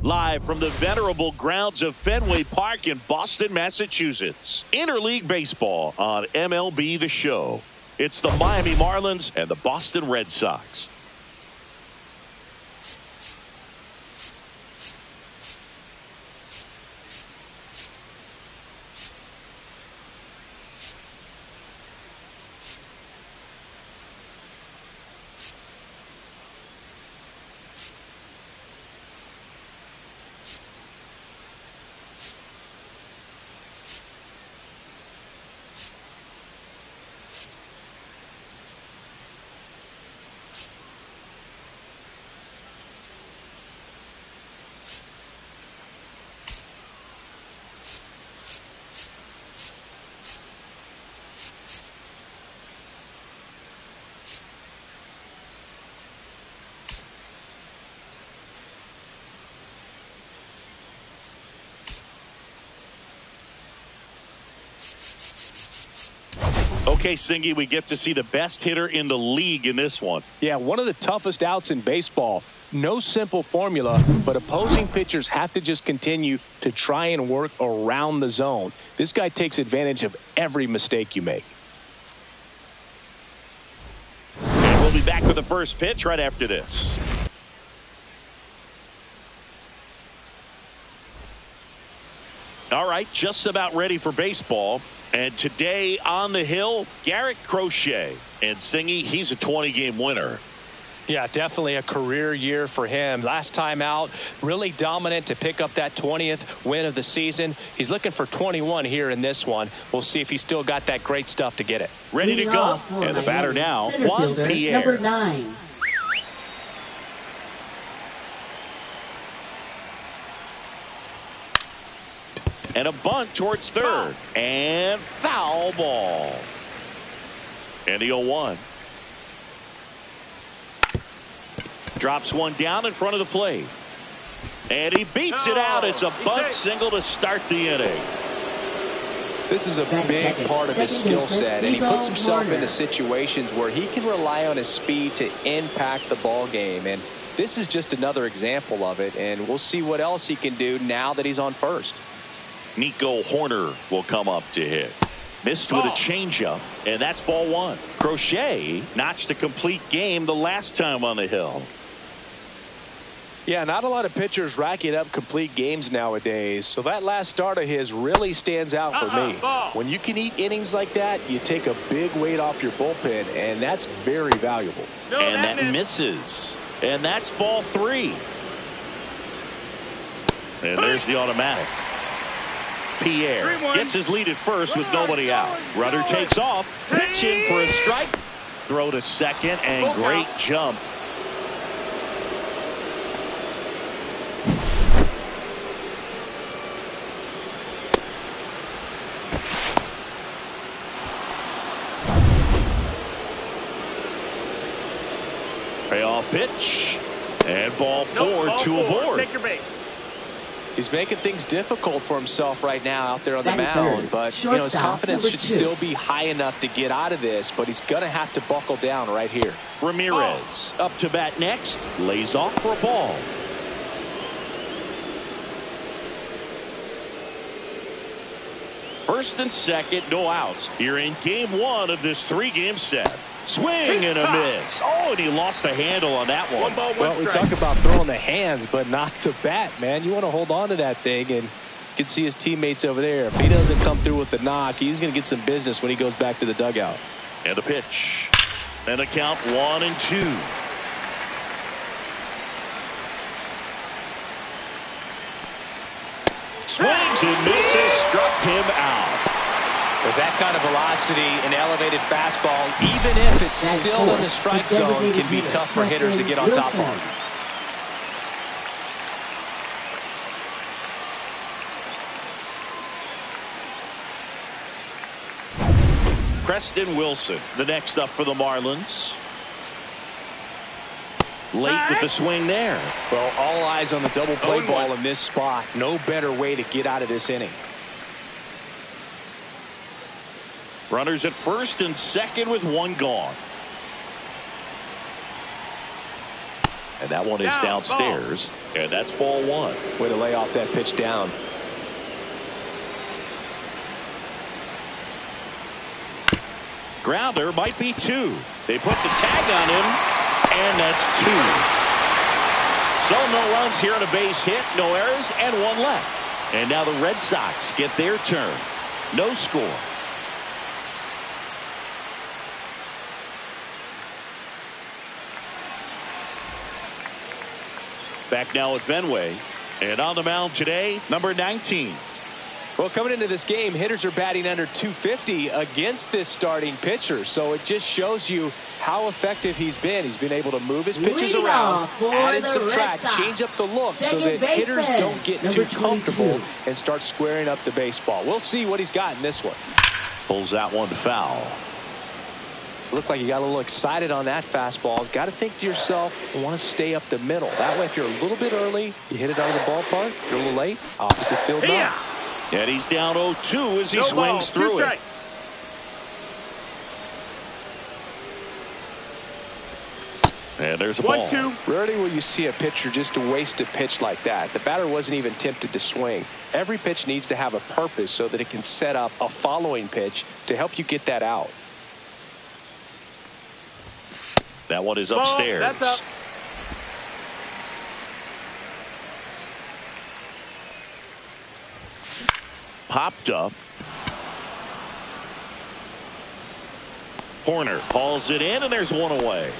Live from the venerable grounds of Fenway Park in Boston, Massachusetts. Interleague Baseball on MLB The Show. It's the Miami Marlins and the Boston Red Sox. Okay, Singy, we get to see the best hitter in the league in this one. Yeah, one of the toughest outs in baseball. No simple formula, but opposing pitchers have to just continue to try and work around the zone. This guy takes advantage of every mistake you make. And we'll be back with the first pitch right after this. All right, just about ready for baseball. And today on the hill, Garrett Crochet. And Singy, he's a 20-game winner. Yeah, definitely a career year for him. Last time out, really dominant to pick up that 20th win of the season. He's looking for 21 here in this one. We'll see if he's still got that great stuff to get it. Ready to go. And the batter now, Juan Pierre. Number 9. And a bunt towards third. And foul ball. And the 0-1. Drops one down in front of the plate. And he beats it out. It's a bunt single to start the inning. This is a big part of his skill set, and he puts himself into situations where he can rely on his speed to impact the ball game. And this is just another example of it, and we'll see what else he can do now that he's on first. Nico Horner will come up to hit. Missed with a changeup, and that's ball one. Crochet notched a complete game the last time on the hill. Yeah, not a lot of pitchers racking up complete games nowadays, so that last start of his really stands out for me. When you can eat innings like that, you take a big weight off your bullpen, and that's very valuable. And that misses. And that's ball three. And there's the automatic. Pierre gets his lead at first with nobody out. Runner takes off, pitching for a strike. Throw to second, and great jump. Payoff pitch, and ball four, two aboard. Take your base. He's making things difficult for himself right now out there on the mound, but his confidence should still be high enough to get out of this, but he's going to have to buckle down right here. Ramirez up to bat next, lays off for a ball. First and second, no outs here in game one of this three-game set. Swing and a miss. Oh, and he lost the handle on that one. Well, we talk about throwing the hands, but not the bat, man. You want to hold on to that thing, and you can see his teammates over there. If he doesn't come through with the knock, he's going to get some business when he goes back to the dugout. And a pitch. And a count 1-2. Swings and misses, struck him out. With that kind of velocity and elevated fastball, even if it's still in the strike zone, can be tough for hitters to get on top of. Preston Wilson, the next up for the Marlins. Late with the swing there. Well, all eyes on the double play ball in this spot. No better way to get out of this inning. Runners at first and second with one gone. And that one is downstairs. And that's ball one. Way to lay off that pitch down. Grounder might be two. They put the tag on him, and that's two. So no runs here on a base hit, no errors, and one left. And now the Red Sox get their turn. No score. Back now at Fenway. And on the mound today, number 19. Well, coming into this game, hitters are batting under 250 against this starting pitcher. So it just shows you how effective he's been. He's been able to move his pitches around, add and subtract, change up the look so that hitters don't get too comfortable and start squaring up the baseball. We'll see what he's got in this one. Pulls that one foul. Looked like you got a little excited on that fastball. Got to think to yourself, you want to stay up the middle. That way, if you're a little bit early, you hit it out of the ballpark. If you're a little late, opposite field knock. And he's down 0-2 as he swings through it. And there's a ball. 1-2. Rarely will you see a pitcher just to waste a pitch like that. The batter wasn't even tempted to swing. Every pitch needs to have a purpose so that it can set up a following pitch to help you get that out. That one is upstairs. That's up. Popped up. Horner hauls it in, and there's one away.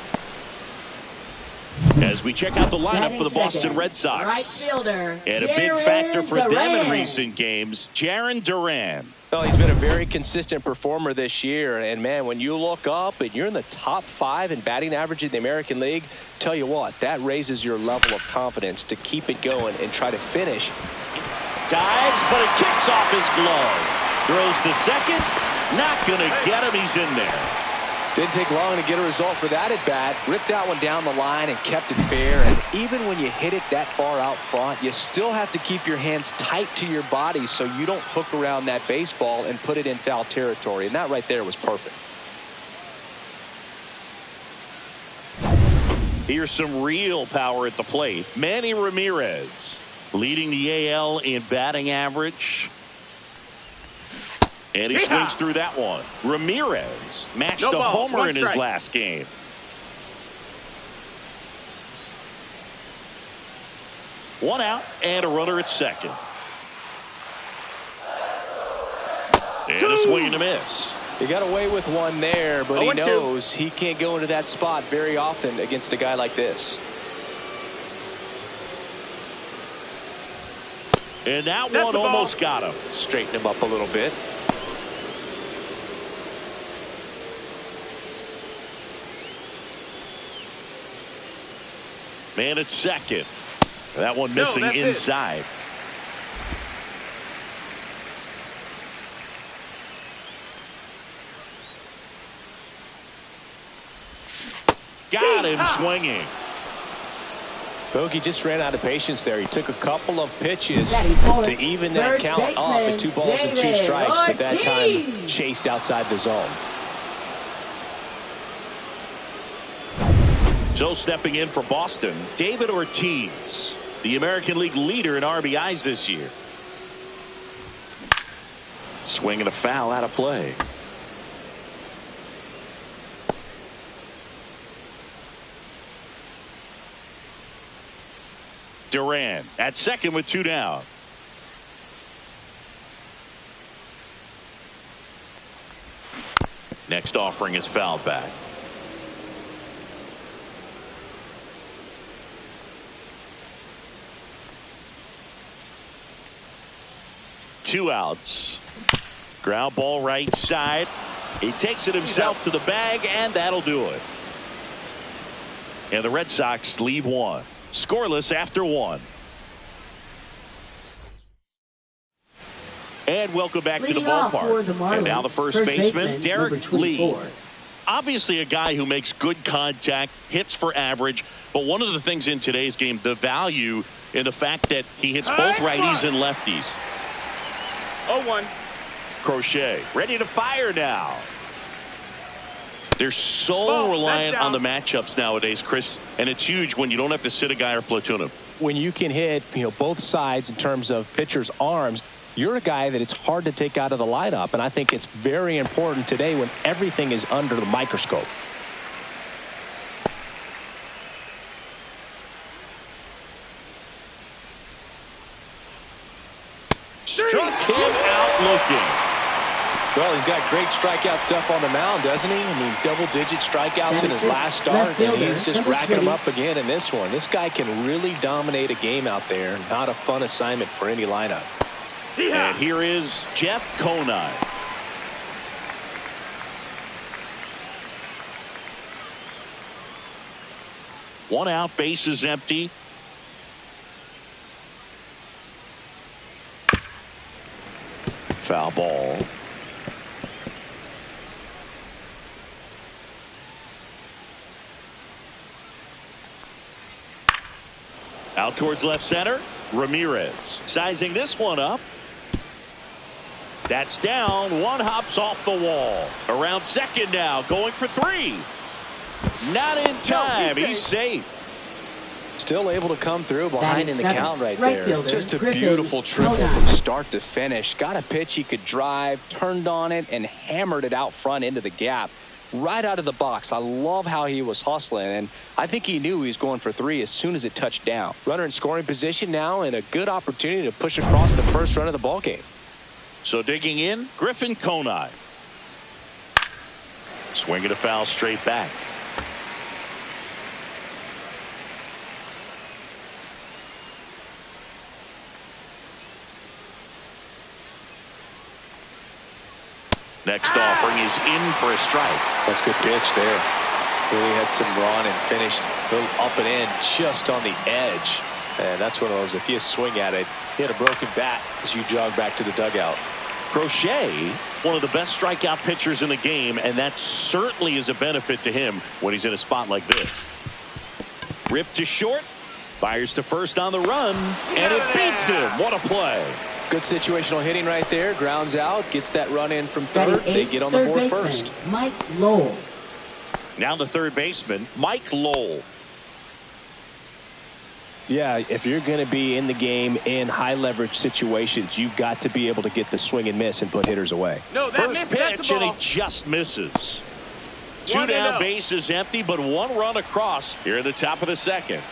As we check out the lineup for the Boston Red Sox. Right fielder, and a big factor for them in recent games, Jarren Duran. Well, he's been a very consistent performer this year. And, man, when you look up and you're in the top 5 in batting average in the American League, tell you what, that raises your level of confidence to keep it going and try to finish. Dives, but it kicks off his glove. Throws to second. Not going to get him. He's in there. Didn't take long to get a result for that at bat. Ripped that one down the line and kept it fair. And even when you hit it that far out front, you still have to keep your hands tight to your body so you don't hook around that baseball and put it in foul territory. And that right there was perfect. Here's some real power at the plate. Manny Ramirez leading the AL in batting average. And he swings through that one. Ramirez matched a homer in his last game. One out and a runner at second. And a swing and a miss. He got away with one there, but he knows he can't go into that spot very often against a guy like this. And that one almost got him. Straighten him up a little bit. Man at second. That one missing inside. Got him swinging. Bogey just ran out of patience there. He took a couple of pitches to even that count up at 2 balls and 2 strikes, but that time chased outside the zone. So stepping in for Boston, David Ortiz, the American League leader in RBIs this year. Swinging a foul out of play. Duran at second with 2 down. Next offering is fouled back. Two outs. Ground ball right side. He takes it himself to the bag, and that'll do it. And the Red Sox leave one. Scoreless after 1. And welcome back to the ballpark. And now the first baseman, Derek Lee. Obviously a guy who makes good contact, hits for average, but one of the things in today's game, the value in the fact that he hits both righties and lefties. 0-1. Crochet ready to fire now. They're so reliant on the matchups nowadays, Chris, and it's huge when you don't have to sit a guy or platoon him. When you can hit, both sides in terms of pitchers' arms, you're a guy that it's hard to take out of the lineup, and I think it's very important today when everything is under the microscope. Struck him out looking. Well, he's got great strikeout stuff on the mound, doesn't he? I mean, double-digit strikeouts in his last start, and he's just racking them up again in this one. This guy can really dominate a game out there. Not a fun assignment for any lineup. And here is Jeff Conine. One out, base is empty. Foul ball. Out towards left center. Ramirez sizing this one up. That's down. One hops off the wall. Around second now. Going for three. Not in time. He's safe. Still able to come through behind in the count right there. Just a beautiful triple from start to finish. Got a pitch he could drive, turned on it, and hammered it out front into the gap. Right out of the box. I love how he was hustling, and I think he knew he was going for three as soon as it touched down. Runner in scoring position now, and a good opportunity to push across the first run of the ball game. So digging in, Griffin Conine. Swinging a foul straight back. Next offering is in for a strike. That's a good pitch there. Really had some run and finished a little up and in just on the edge. And that's one of those, if you swing at it, you hit a broken bat as you jog back to the dugout. Crochet, one of the best strikeout pitchers in the game, and that certainly is a benefit to him when he's in a spot like this. Ripped to short, fires to first on the run, and it beats him. What a play. Good situational hitting right there. Grounds out, gets that run in from third. They get on the board first. Mike Lowell. Now the third baseman, Mike Lowell. Yeah, if you're going to be in the game in high leverage situations, you've got to be able to get the swing and miss and put hitters away. No, first pitch, and he just misses. Two down, base is empty, but one run across here at the top of the second.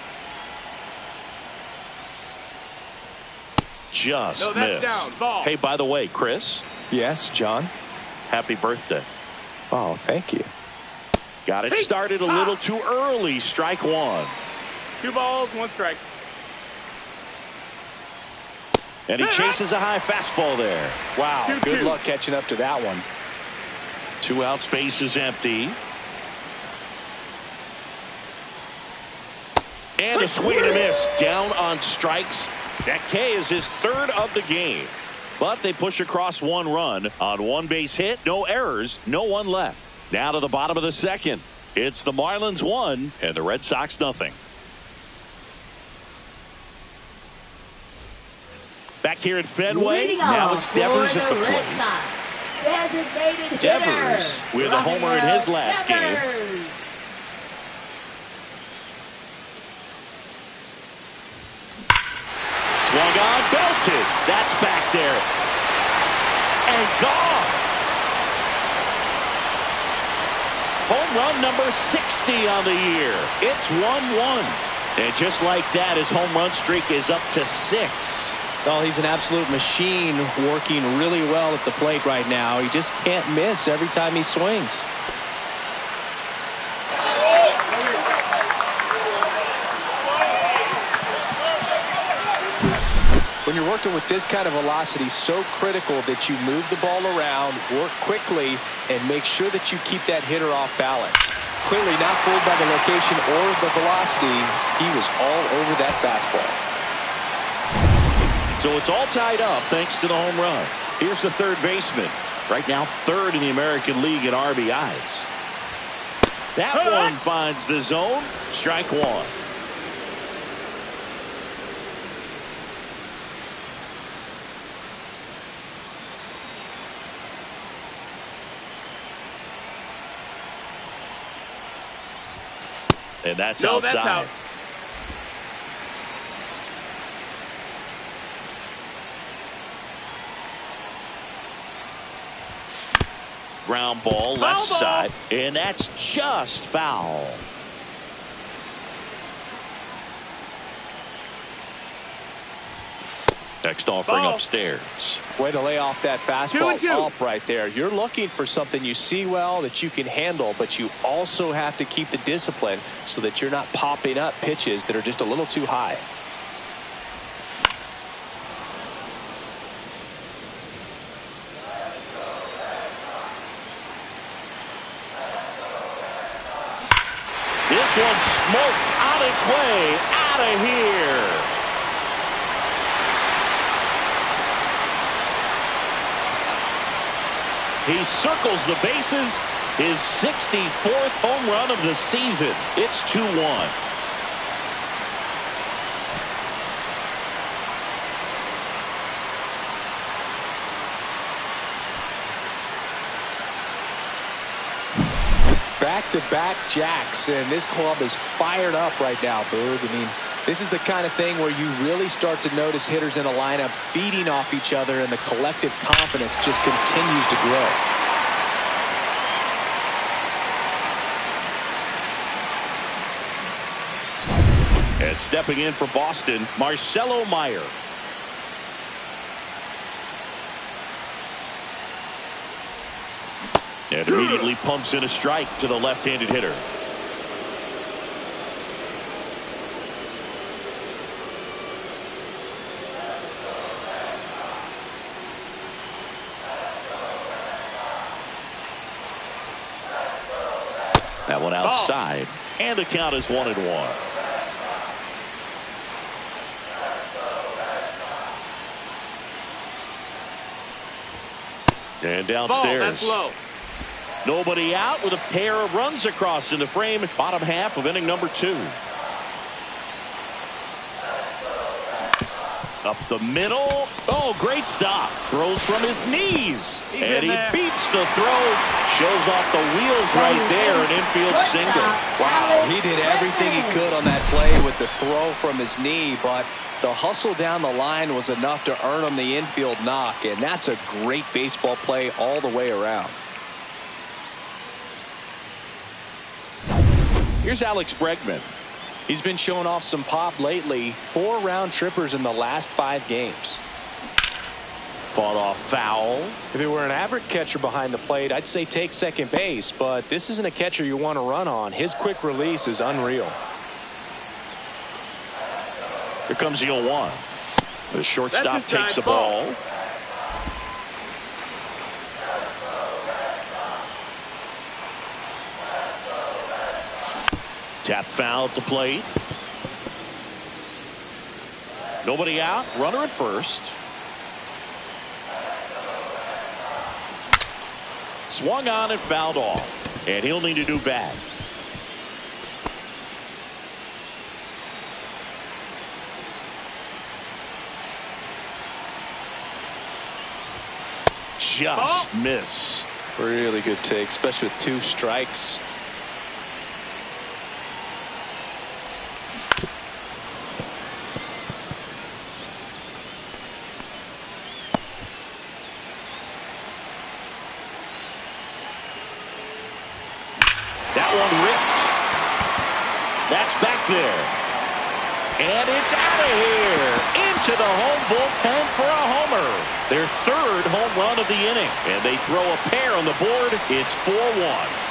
Just missed. Hey, by the way, Chris. Yes, John. Happy birthday. Oh, thank you. Got it started a little too early. Strike one. 2 balls, 1 strike. And he chases a high fastball there. Wow, good luck catching up to that one. 2 outs, base is empty. And a swing and a miss. Down on strikes. That K is his third of the game. But they push across 1 run on 1 base hit. No errors. No one left. Now to the bottom of the second. It's the Marlins 1 and the Red Sox nothing. Back here at Fenway. Now it's Devers at the plate. Devers with a homer in his last game. Swung on, belted. That's back there. And gone. Home run number 60 on the year. It's 1-1. And just like that, his home run streak is up to 6. Well, he's an absolute machine, working really well at the plate right now. He just can't miss every time he swings. When you're working with this kind of velocity, so critical that you move the ball around, work quickly, and make sure that you keep that hitter off balance. Clearly not fooled by the location or the velocity. He was all over that fastball. So it's all tied up thanks to the home run. Here's the third baseman. Right now, third in the American League in RBIs. That one finds the zone. Strike one. And that's outside. That's out. Ground ball, left side, and that's just foul. Next offering upstairs. Way to lay off that fastball up right there. You're looking for something you see well that you can handle, but you also have to keep the discipline so that you're not popping up pitches that are just a little too high. This one's smoked on its way out of here. He circles the bases, his 64th home run of the season. It's 2-1. Back-to-back jacks, and this club is fired up right now, Boog. I mean, this is the kind of thing where you really start to notice hitters in a lineup feeding off each other, and the collective confidence just continues to grow. And stepping in for Boston, Marcelo Meyer. And immediately pumps in a strike to the left-handed hitter. That one outside, and the count is 1-1. And downstairs. That's low. Nobody out with a pair of runs across in the frame. Bottom half of inning number 2. Up the middle. Oh, great stop. Throws from his knees. And he beats the throw. Shows off the wheels right there. An infield single. Wow, he did everything he could on that play with the throw from his knee, but the hustle down the line was enough to earn him the infield knock, and that's a great baseball play all the way around. Here's Alex Bregman. He's been showing off some pop lately. 4 round trippers in the last 5 games. Fought off foul. If it were an average catcher behind the plate, I'd say take second base, but this isn't a catcher you want to run on. His quick release is unreal. Here comes the 0-1. The shortstop takes the ball. Tap foul at the plate. Nobody out. Runner at first. Swung on and fouled off. And he'll need a new bat. Just missed. Really good take, especially with 2 strikes. That one ripped. That's back there. And it's out of here. Into the home bullpen for a homer. Their 3rd home run of the inning. And they throw a pair on the board. It's 4-1.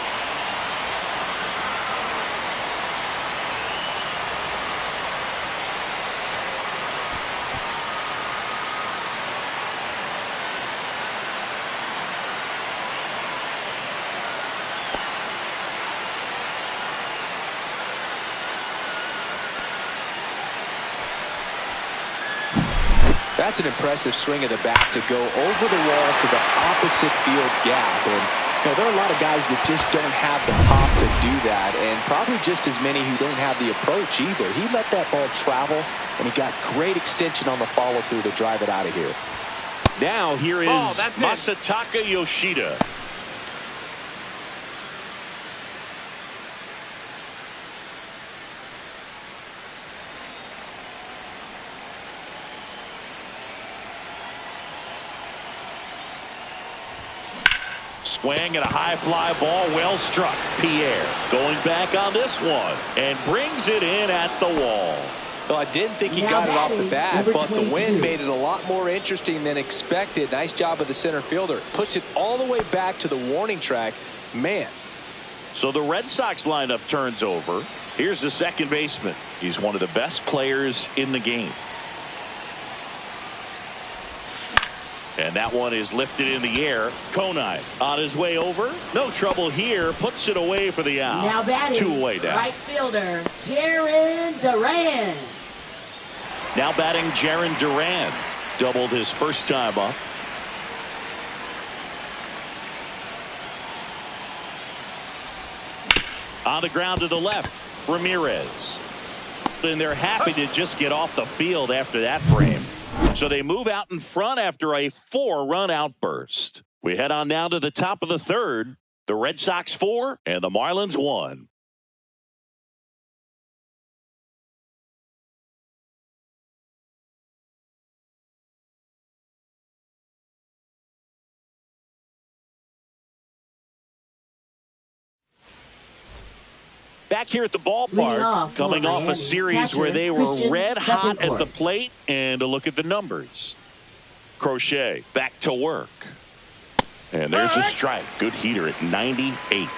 That's an impressive swing of the bat to go over the wall to the opposite field gap. And there are a lot of guys that just don't have the pop to do that, and probably just as many who don't have the approach either. He let that ball travel, and he got great extension on the follow-through to drive it out of here. Now here is Masataka Yoshida. Swing and a high fly ball, well struck. Pierre going back on this one and brings it in at the wall. Well, I didn't think he got it off the bat, but the wind made it a lot more interesting than expected. Nice job of the center fielder. Puts it all the way back to the warning track. Man. So the Red Sox lineup turns over. Here's the second baseman. He's one of the best players in the game. And that one is lifted in the air. Konai on his way over. No trouble here. Puts it away for the out. Now batting, 2 away down. right fielder, Jarren Duran. Now batting Jarren Duran. Doubled his first time up. On the ground to the left, Ramirez. And they're happy to just get off the field after that frame. So they move out in front after a 4-run outburst. We head on down to the top of the third. The Red Sox 4 and the Marlins 1. Back here at the ballpark, coming off a series where they were red hot at the plate, and a look at the numbers. Crochet back to work. And there's a strike. Good heater at 98.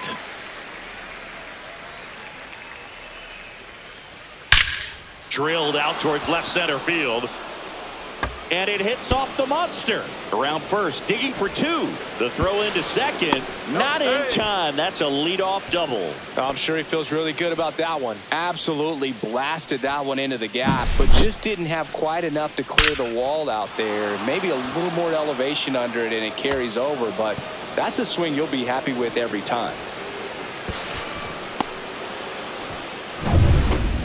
Drilled out towards left center field. And it hits off the monster. Around first, digging for 2. The throw into second, not in time. That's a leadoff double. I'm sure he feels really good about that one. Absolutely blasted that one into the gap, but just didn't have quite enough to clear the wall out there. Maybe a little more elevation under it and it carries over, but that's a swing you'll be happy with every time.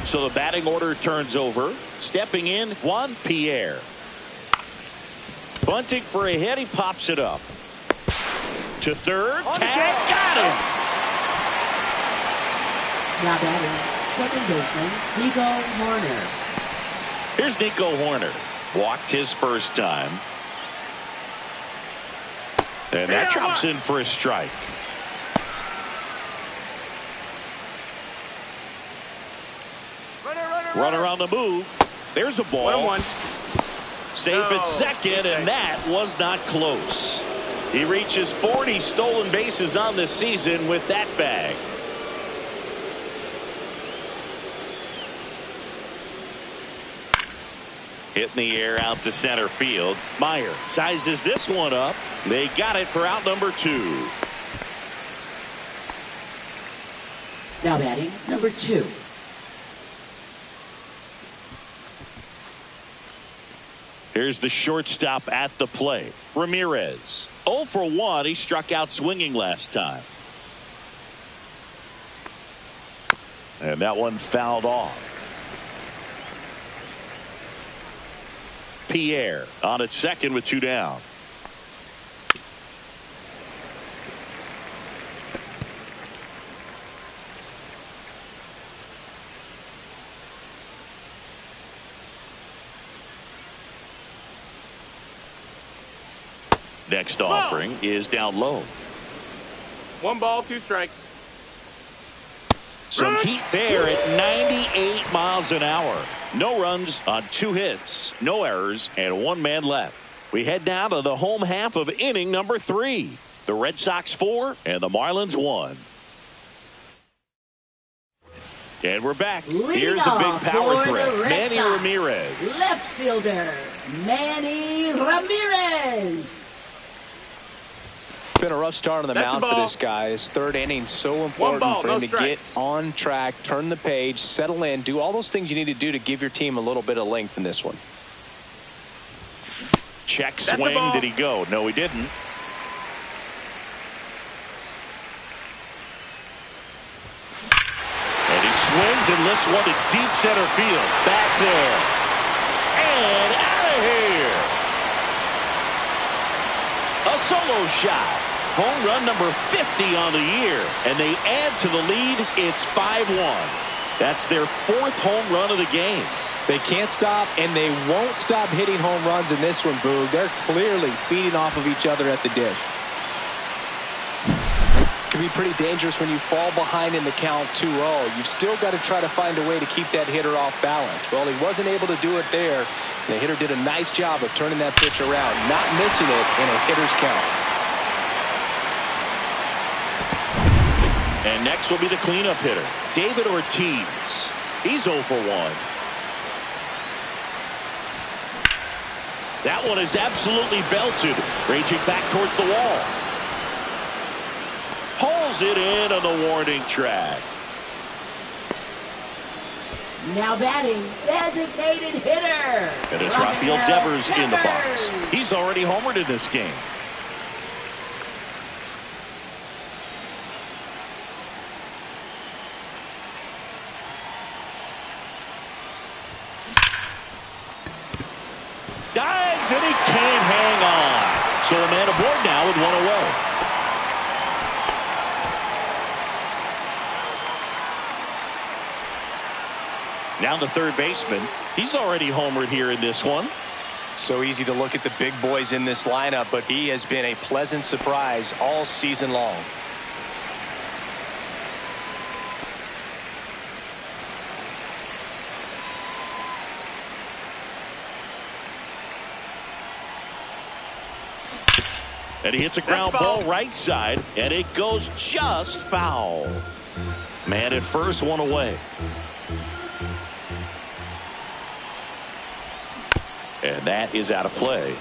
So the batting order turns over. Stepping in, Juan Pierre. Bunting for a hit. He pops it up. To third. Tag. Got him. Now batting, second baseman, Nico Horner. Here's Nico Horner. Walked his first time. And that drops in for a strike. Runner on the move. There's a ball. 1-1. Safe at second, and that was not close. He reaches 40 stolen bases on the season with that bag. Hit in the air out to center field. Meyer sizes this one up. They got it for out number 2. Now batting, number 2. Here's the shortstop at the plate. Ramirez. 0 for 1. He struck out swinging last time. And that one fouled off. Pierre on at second with 2 down. Next offering is down low. 1 ball, 2 strikes. Some heat there at 98 miles an hour. No runs on 2 hits, no errors, and 1 man left. We head down to the home half of inning number 3. The Red Sox 4 and the Marlins 1. And we're back. Here's a big power threat. Manny Ramirez. Left fielder, Manny Ramirez. It's been a rough start on the mound for this guy. His third inning so important for him to get on track, turn the page, settle in, do all those things you need to do to give your team a little bit of length in this one. Check swing. Did he go? No, he didn't. And he swings and lifts one to deep center field. Back there. And out of here. A solo shot. Home run number 50 on the year. And they add to the lead. It's 5-1. That's their 4th home run of the game. They can't stop, and they won't stop hitting home runs in this one, Boog. They're clearly feeding off of each other at the dish. can be pretty dangerous when you fall behind in the count 2-0. You've still got to try to find a way to keep that hitter off balance. Well, he wasn't able to do it there. The hitter did a nice job of turning that pitch around, not missing it in a hitter's count. And next will be the cleanup hitter, David Ortiz. He's 0 for 1. That one is absolutely belted, raging back towards the wall. Pulls it in on the warning track. Now batting, designated hitter. And it's Rafael Devers in the box. He's already homered in this game. Dives, and he can't hang on. So a man aboard now with 1 away. Now the third baseman. He's already homered here in this one. So easy to look at the big boys in this lineup, but he has been a pleasant surprise all season long. And he hits a ground ball right side, and it goes just foul. Man at first, 1 away. And that is out of play.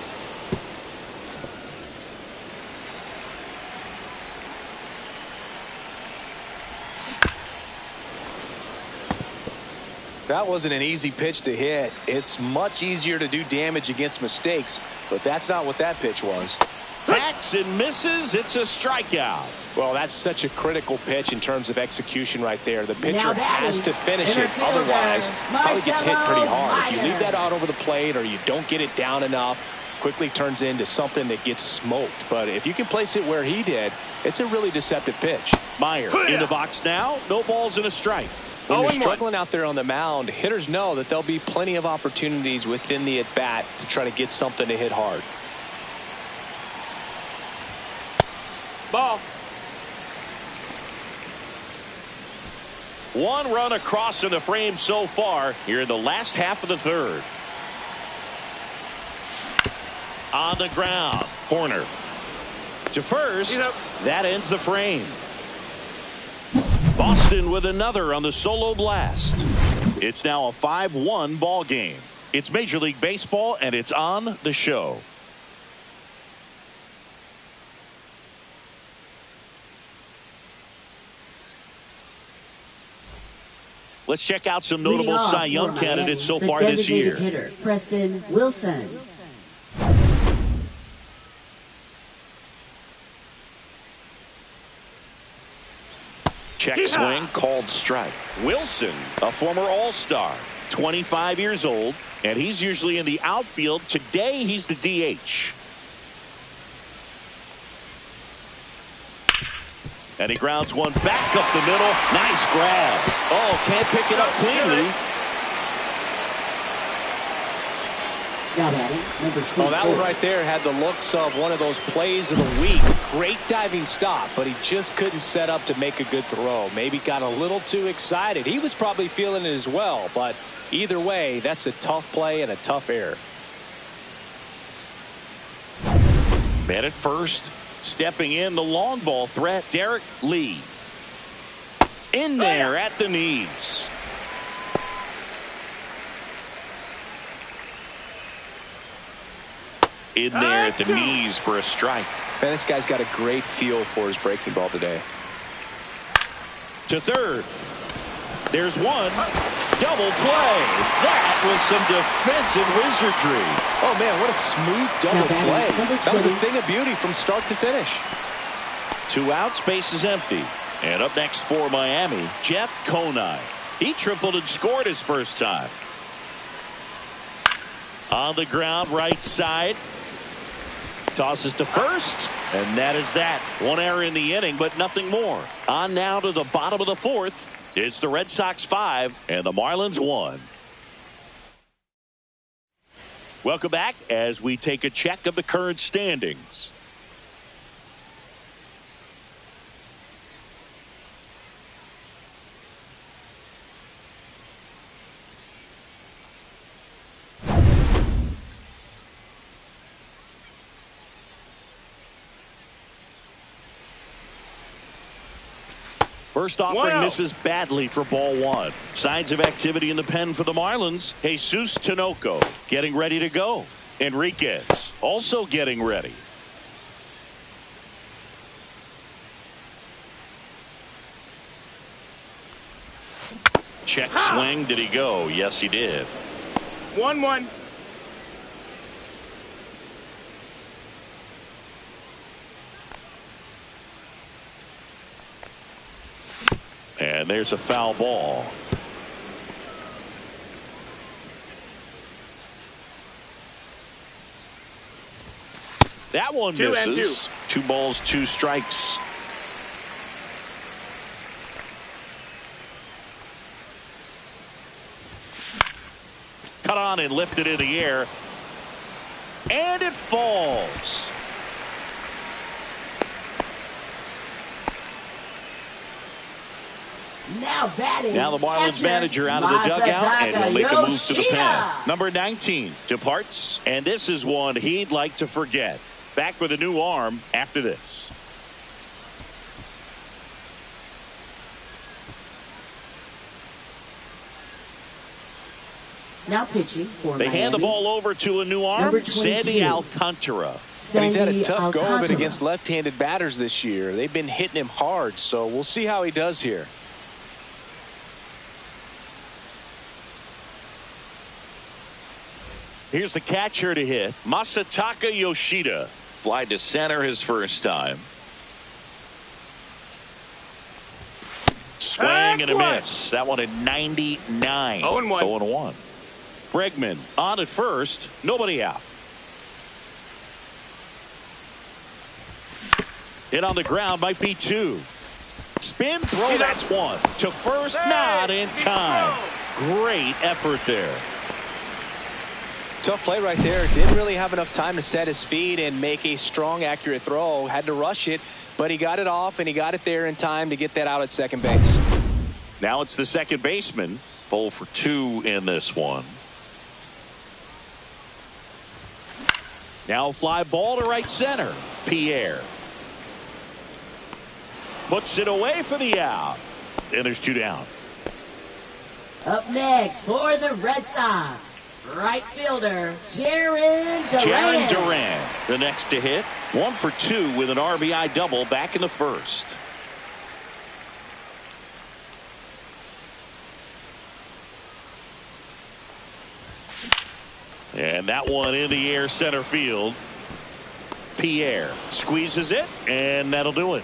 That wasn't an easy pitch to hit. It's much easier to do damage against mistakes, but that's not what that pitch was. Hacks and misses. It's a strikeout. Well, that's such a critical pitch in terms of execution right there. The pitcher has to finish it. Otherwise, probably gets hit pretty hard. If you leave that out over the plate or you don't get it down enough, quickly turns into something that gets smoked. But if you can place it where he did, it's a really deceptive pitch. Meyer in the box now. No balls and a strike. When you're struggling out there on the mound, hitters know that there'll be plenty of opportunities within the at-bat to try to get something to hit hard. Ball. 1 run across in the frame so far here in the last half of the third. On the ground. Corner. To first. That ends the frame. Boston with another on the solo blast. It's now a 5-1 ball game. It's Major League Baseball, and it's on the show. Let's check out some notable Cy Young candidates so far this year. Hitter, Preston Wilson. Check swing, called strike. Wilson, a former All-Star, 25 years old, and he's usually in the outfield. Today, he's the DH. And he grounds one back up the middle. Nice grab. Oh, can't pick it up cleanly. Oh, that one right there had the looks of one of those plays of the week. Great diving stop, but he just couldn't set up to make a good throw. Maybe got a little too excited. He was probably feeling it as well, but either way, that's a tough play and a tough error. Man at first, stepping in the long ball threat, Derek Lee. In there at the knees. In there at the knees for a strike. Man, this guy's got a great feel for his breaking ball today. To third. There's one. Double play. That was some defensive wizardry. Oh, man, what a smooth double play. That was a thing of beauty from start to finish. 2 outs, base is empty. And up next for Miami, Jeff Conine. He tripled and scored his first time. On the ground, right side. Tosses to first, and that is that. 1 error in the inning, but nothing more. On now to the bottom of the 4th. It's the Red Sox 5 and the Marlins 1. Welcome back as we take a check of the current standings. First offering misses badly for ball one. Signs of activity in the pen for the Marlins. Jesus Tinoco getting ready to go. Enriquez also getting ready. Check swing. Did he go? Yes, he did. 1-1. And there's a foul ball. That one misses. 2 balls, 2 strikes. Cut on and lifted in the air. And it falls. Now the Marlins manager out of the dugout, and he'll make a move to the pen. Number 19 departs, and this is one he'd like to forget. Back with a new arm after this. Now pitching for They hand the ball over to a new arm, Sandy Alcantara. And he's had a tough go of it against left-handed batters this year. They've been hitting him hard, so we'll see how he does here. Here's the catcher to hit, Masataka Yoshida. Fly to center his first time. Swing and a miss. That one at 99. 0-1. 0-1. Bregman on at first. Nobody out. Hit on the ground might be 2. Spin throw. That's 1. To first, not in time. Great effort there. Tough play right there. Didn't really have enough time to set his feet and make a strong, accurate throw. Had to rush it, but he got it off, and he got it there in time to get that out at second base. Now it's the second baseman. 0 for 2 in this one. Now fly ball to right center. Pierre puts it away for the out. And there's 2 down. Up next for the Red Sox, right fielder Jarren Duran, the next to hit. 1 for 2 with an RBI double back in the first. And that one in the air center field. Pierre squeezes it, and that'll do it.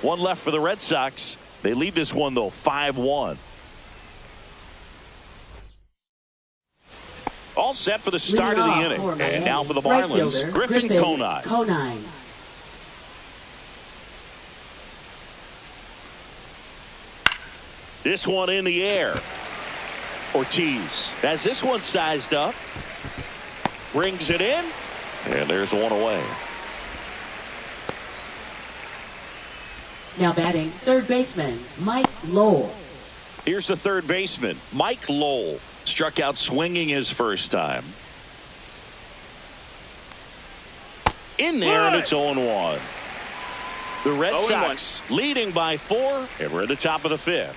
1 left for the Red Sox. They lead this one, though, 5-1. All set for the start of the inning. And now for the Marlins, Griffin Conine. This one in the air. Ortiz has this one sized up. Brings it in. And there's 1 away. Now batting, third baseman Mike Lowell. Here's the third baseman, Mike Lowell. Struck out swinging his first time. In there, and it's 0-1. The Red Sox leading by 4, and we're at the top of the 5th.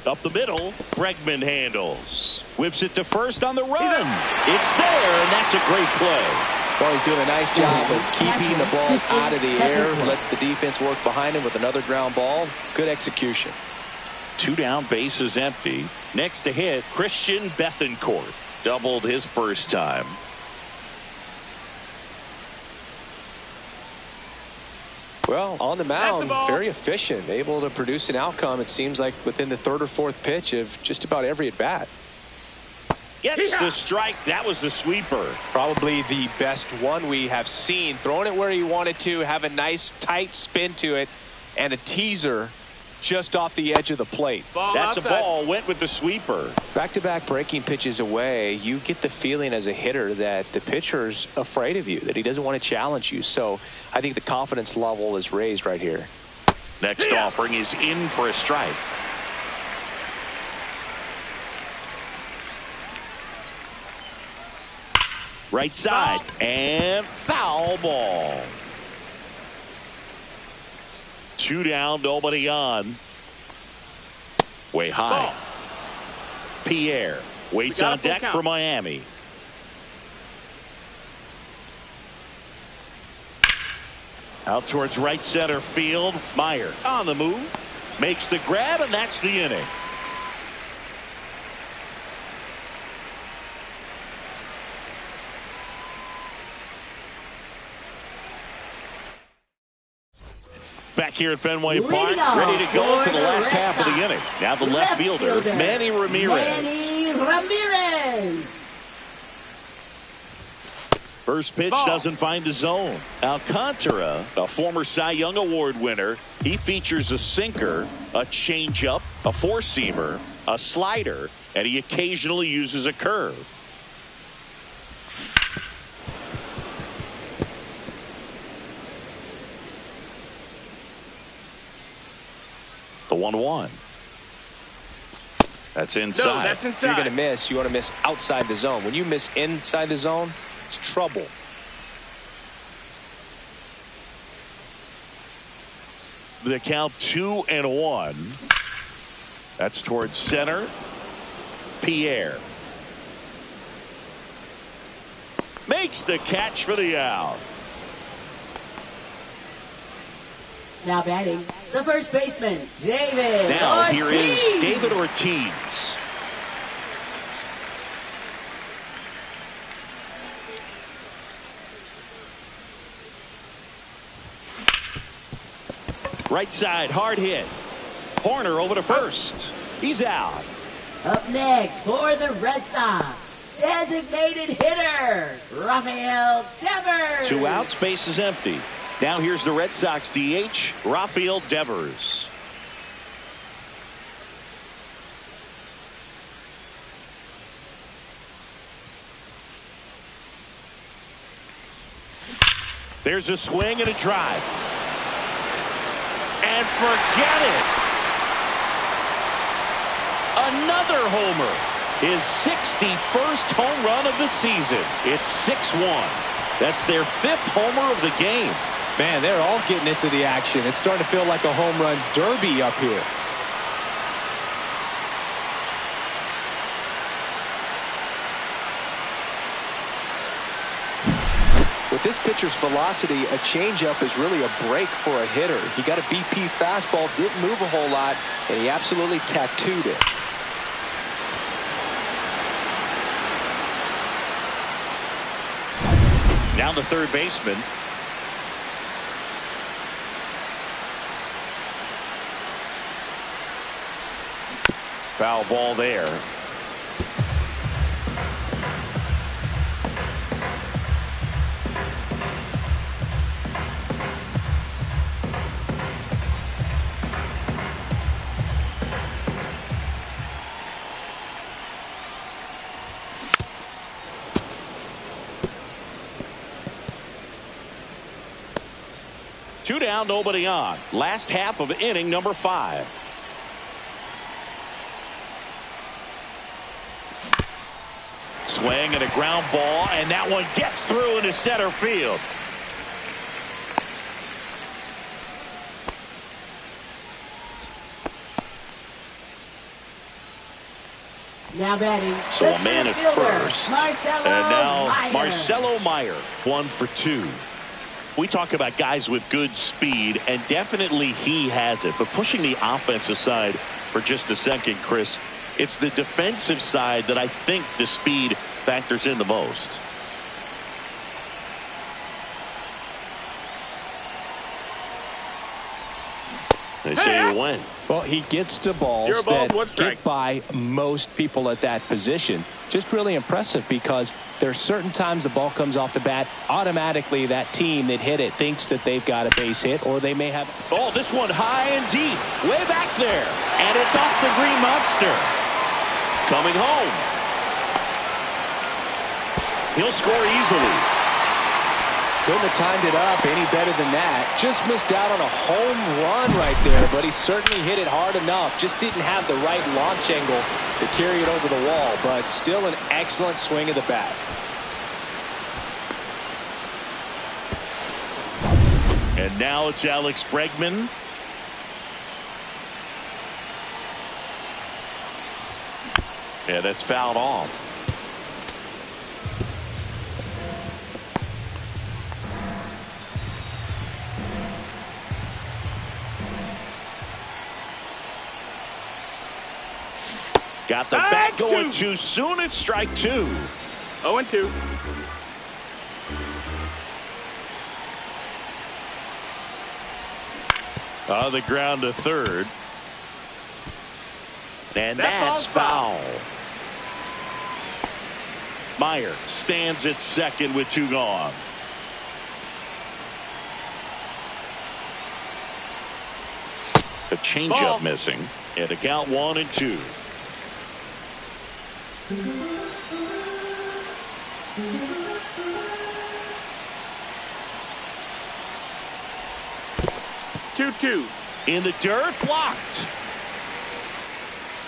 Up the middle, Bregman handles. Whips it to first on the run. It's there, and that's a great play. Well, he's doing a nice job of keeping the ball out of the air. Lets the defense work behind him with another ground ball. Good execution. 2 down, bases empty. Next to hit, Christian Bethancourt. Doubled his first time. Well, on the mound, very efficient. Able to produce an outcome, it seems like, within the 3rd or 4th pitch of just about every at-bat. Gets the strike. That was the sweeper. Probably the best one we have seen. Throwing it where he wanted to, have a nice tight spin to it, and a teaser just off the edge of the plate. That's a ball. Went with the sweeper. Back-to-back breaking pitches away, you get the feeling as a hitter that the pitcher's afraid of you, that he doesn't want to challenge you. So I think the confidence level is raised right here. Next offering is in for a strike. Right side. And foul ball. 2 down, nobody on. Way high. Ball. Pierre waits on deck for Miami. Out towards right center field. Meyer on the move. Makes the grab, and that's the inning. Back here at Fenway Park, ready to go for the last half of the inning. Now the left fielder, Manny Ramirez. First pitch doesn't find the zone. Alcantara, a former Cy Young Award winner, he features a sinker, a changeup, a four-seamer, a slider, and he occasionally uses a curve. The 1-1. That's inside. No, that's inside. If you're going to miss, you want to miss outside the zone. When you miss inside the zone, it's trouble. The count 2-1. That's towards center. Pierre makes the catch for the out. Now batting, the first baseman, David Now Ortiz. here is David Ortiz. Right side, hard hit. Horner over to first. He's out. Up next for the Red Sox, designated hitter, Rafael Devers. 2 outs, base is empty. Now here's the Red Sox DH, Rafael Devers. There's a swing and a drive. And forget it. Another homer. His 61st home run of the season. It's 6-1. That's their 5th homer of the game. Man, they're all getting into the action. It's starting to feel like a home run derby up here. With this pitcher's velocity, a changeup is really a break for a hitter. He got a BP fastball, didn't move a whole lot, and he absolutely tattooed it. Now the third baseman. Foul ball there. Two down, nobody on. Last half of inning number 5. Swing and a ground ball, and that one gets through into center field. Now batting. So a man at first. Marcelo and now Meyer. Marcelo Meyer, 1 for 2. We talk about guys with good speed, and definitely he has it. But pushing the offense aside for just a second, Chris, it's the defensive side that I think the speed factors in the most. They say when. Well, he gets to balls that get by most people at that position. Just really impressive because there's certain times the ball comes off the bat, automatically that team that hit it thinks that they've got a base hit or they may have. Oh, this one high and deep, way back there. And it's off the green monster. Coming home. He'll score easily. Couldn't have timed it up any better than that. Just missed out on a home run right there, but he certainly hit it hard enough. Just didn't have the right launch angle to carry it over the wall, but still an excellent swing of the bat. And now it's Alex Bregman. Yeah, that's fouled off. Got the bat going too soon. It's strike 2. 0-2. On the ground to third. And that's foul. Meyer stands at second with 2 gone. A changeup missing. And a count 1-2. Two. In the dirt, blocked.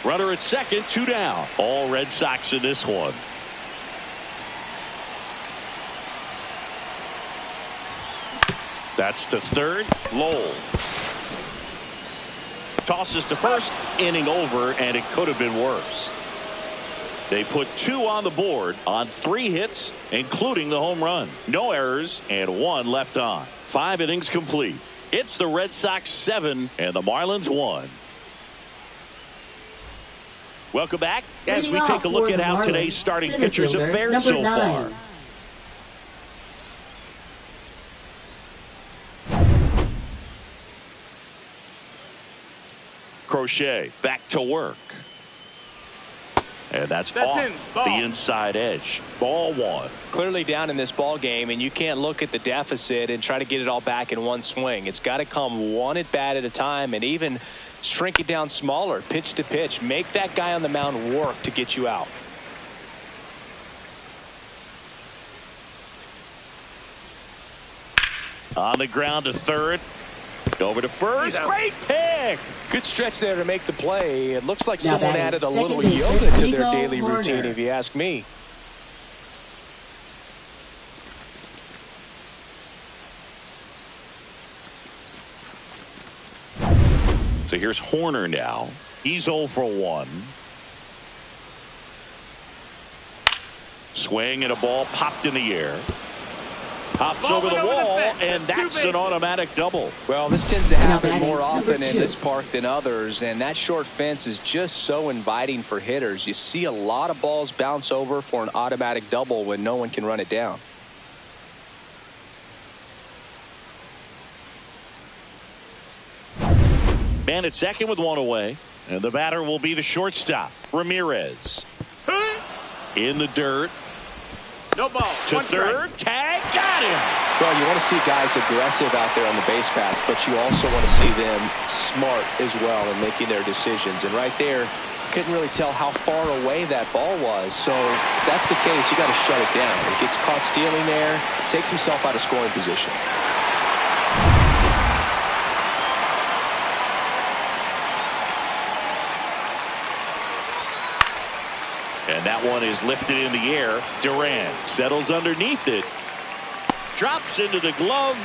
Runner at second, 2 down. All Red Sox in this one. That's to third. Lowell tosses to first. Inning over, and it could have been worse. They put 2 on the board on 3 hits, including the home run. No errors and 1 left on. 5 innings complete. It's the Red Sox 7 and the Marlins 1. Welcome back as we take a look at how today's starting pitchers have fared so far. Crochet back to work. And that's off the inside edge. Ball 1. Clearly down in this ball game, and you can't look at the deficit and try to get it all back in one swing. It's got to come one at bat at a time, and even shrink it down smaller, pitch to pitch. Make that guy on the mound work to get you out. On the ground to third. Over to first. Great pick. Good stretch there to make the play. It looks like someone added a little yoga to their daily routine, if you ask me. So here's Horner now. He's 0 for 1. Swing and a ball popped in the air. Pops over the wall, and that's an automatic double. Well, this tends to happen more often in this park than others, and that short fence is just so inviting for hitters. You see a lot of balls bounce over for an automatic double when no one can run it down. Man at second with 1 away, and the batter will be the shortstop, Ramirez. In the dirt. No ball. To third. Tag. Got him. Well, you want to see guys aggressive out there on the base paths, but you also want to see them smart as well in making their decisions. And right there, couldn't really tell how far away that ball was. So if that's the case, you got to shut it down. He gets caught stealing there, takes himself out of scoring position. And that one is lifted in the air. Duran settles underneath it. Drops into the glove.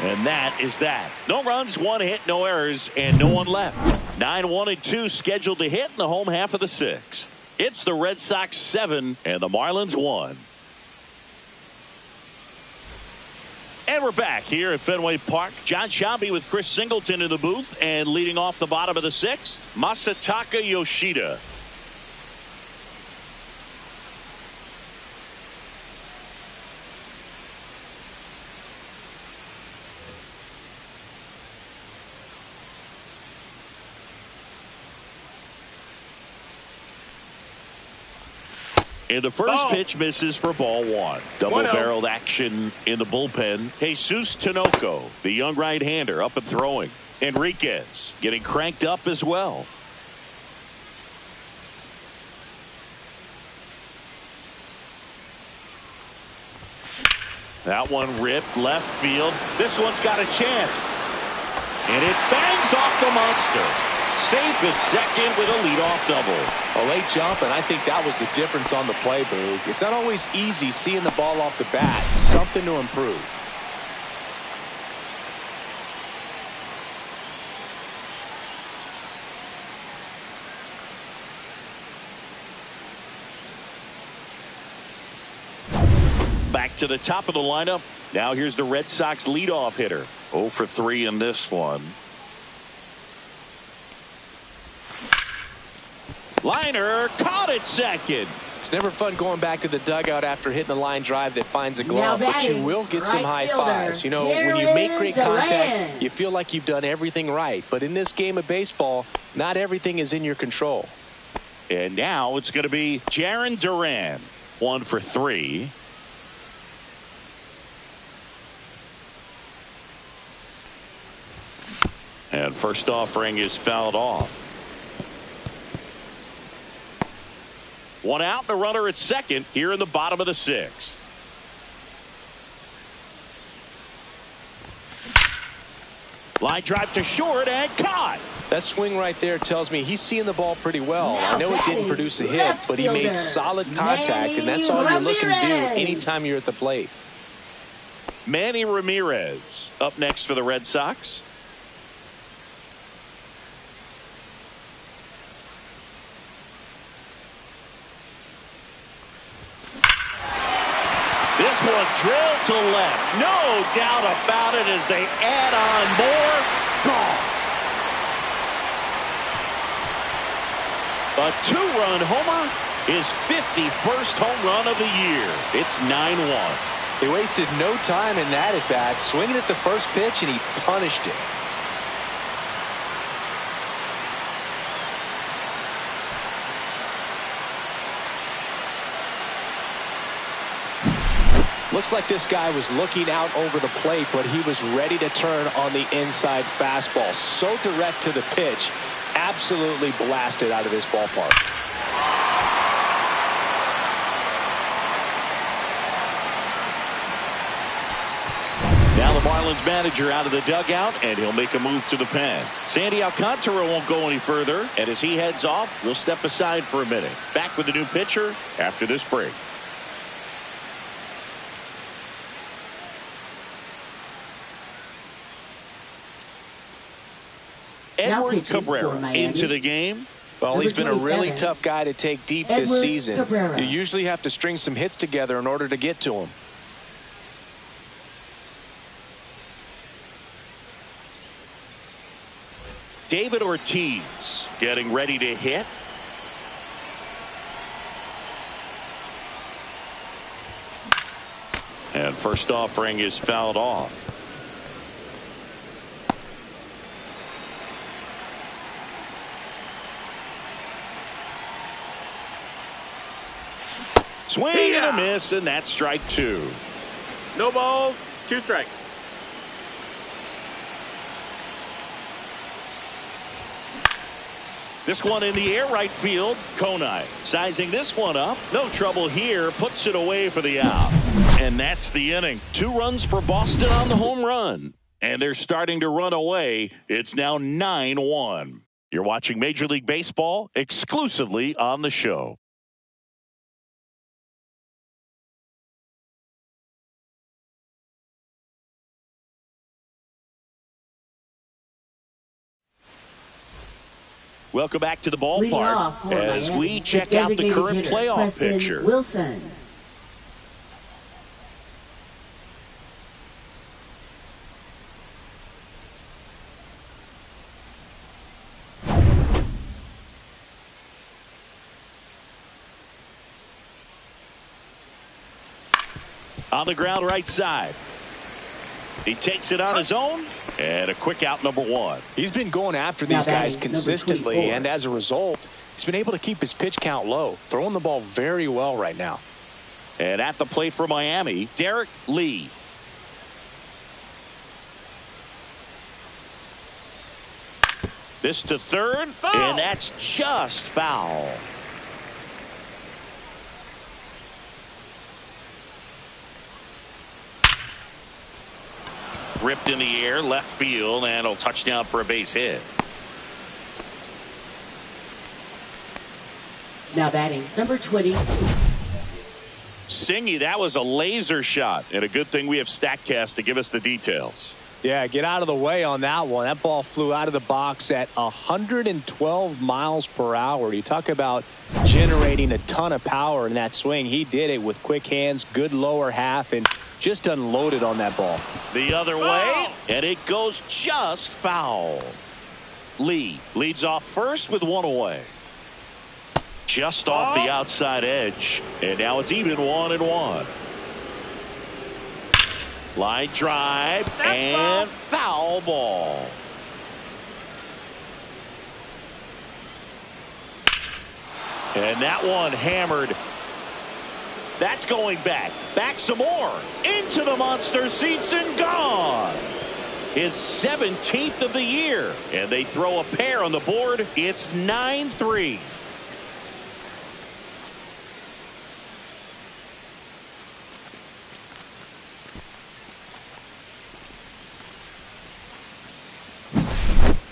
And that is that. No runs, 1 hit, no errors, and no one left. 9-1-2 scheduled to hit in the home half of the 6th. It's the Red Sox 7 and the Marlins 1. And we're back here at Fenway Park. John Shambi with Chris Singleton in the booth, and leading off the bottom of the 6th, Masataka Yoshida. And the first pitch misses for ball 1. Double-barreled action in the bullpen. Jesus Tinoco, the young right-hander, up and throwing. Enriquez getting cranked up as well. That one ripped left field. This one's got a chance. And it bangs off the monster. Safe at second with a leadoff double. A late jump, and I think that was the difference on the play, Boog. It's not always easy seeing the ball off the bat. Something to improve. Back to the top of the lineup. Now here's the Red Sox leadoff hitter. 0 for 3 in this one. Liner caught at second. It's never fun going back to the dugout after hitting a line drive that finds a glove, but you will get some high fives. You know, when you make great contact, you feel like you've done everything right. But in this game of baseball, not everything is in your control. And now it's going to be Jarren Duran. 1 for 3. And first offering is fouled off. 1 out and a runner at second here in the bottom of the 6th. Line drive to short and caught. That swing right there tells me he's seeing the ball pretty well. I know it didn't produce a hit, but he made solid contact, and that's all you're looking to do anytime you're at the plate. Manny Ramirez up next for the Red Sox. This one drilled to left. No doubt about it as they add on more. Gone. A 2-run homer, his 51st home run of the year. It's 9-1. He wasted no time in that at bat, swinging at the first pitch, and he punished it. Looks like this guy was looking out over the plate, but he was ready to turn on the inside fastball. So direct to the pitch, absolutely blasted out of this ballpark. Now the Marlins manager out of the dugout, and he'll make a move to the pen. Sandy Alcantara won't go any further, and as he heads off, we'll step aside for a minute. Back with the new pitcher after this break. Edward Cabrera into the game. Well, he's been a really tough guy to take deep this season. You usually have to string some hits together in order to get to him. David Ortiz getting ready to hit. And first offering is fouled off. Swing and a miss, and that's strike 2. No balls, 2 strikes. This one in the air right field. Konai sizing this one up. No trouble here. Puts it away for the out. And that's the inning. 2 runs for Boston on the home run. And they're starting to run away. It's now 9-1. You're watching Major League Baseball exclusively on the show. Welcome back to the ballpark as we check out the current playoff picture. Wilson. On the ground right side. He takes it on his own, and a quick out, number 1. He's been going after these guys consistently, and as a result, he's been able to keep his pitch count low, throwing the ball very well right now. And at the plate for Miami, Derek Lee. This to third, and that's just foul. Ripped in the air, left field, and it'll touchdown for a base hit. Now batting, number 20. Singy, that was a laser shot, and a good thing we have StatCast to give us the details. Yeah, get out of the way on that one. That ball flew out of the box at 112 miles per hour. You talk about generating a ton of power in that swing. He did it with quick hands, good lower half, and just unloaded on that ball. The other way, and it goes just foul. Lee leads off first with one away. Just off the outside edge, and now it's even 1-1. Line drive and foul ball. And that one hammered. That's going back. Back some more. Into the monster seats and gone. His 17th of the year. And they throw a pair on the board. It's 9-3.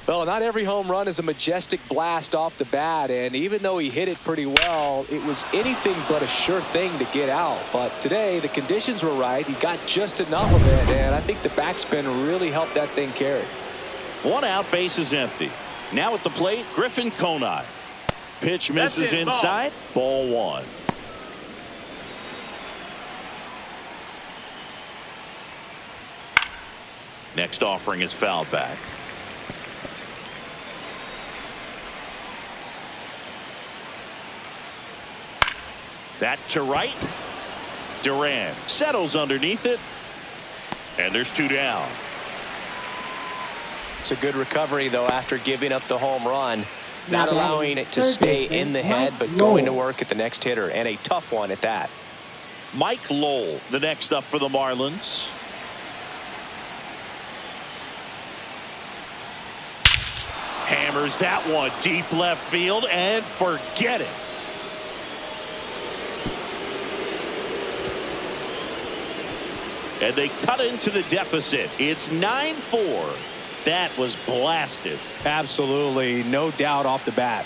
Well, not every home run is a majestic blast off the bat, and even though he hit it pretty well, it was anything but a sure thing to get out. But today, the conditions were right. He got just enough of it, and I think the backspin really helped that thing carry. 1 out, base is empty. Now at the plate, Griffin Conine. Pitch misses inside, ball 1. Next offering is fouled back. That to right. Duran settles underneath it. And there's 2 down. It's a good recovery, though, after giving up the home run. Not allowing it to stay in the head, but going to work at the next hitter. And a tough one at that. Mike Lowell, the next up for the Marlins. Hammers that one deep left field and forget it. And they cut into the deficit. It's 9-4. That was blasted. Absolutely, no doubt off the bat.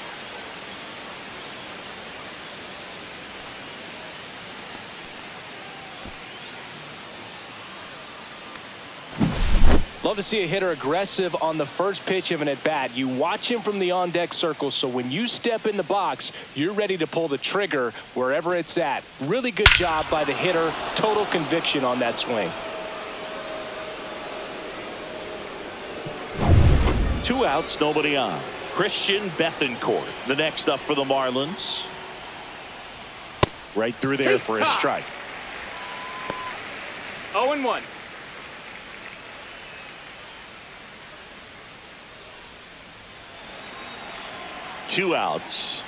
Love to see a hitter aggressive on the first pitch of an at-bat. You watch him from the on-deck circle, so when you step in the box, you're ready to pull the trigger wherever it's at. Really good job by the hitter. Total conviction on that swing. 2 outs, nobody on. Christian Bethancourt, the next up for the Marlins. Right through there for a strike. 0-1. Two outs.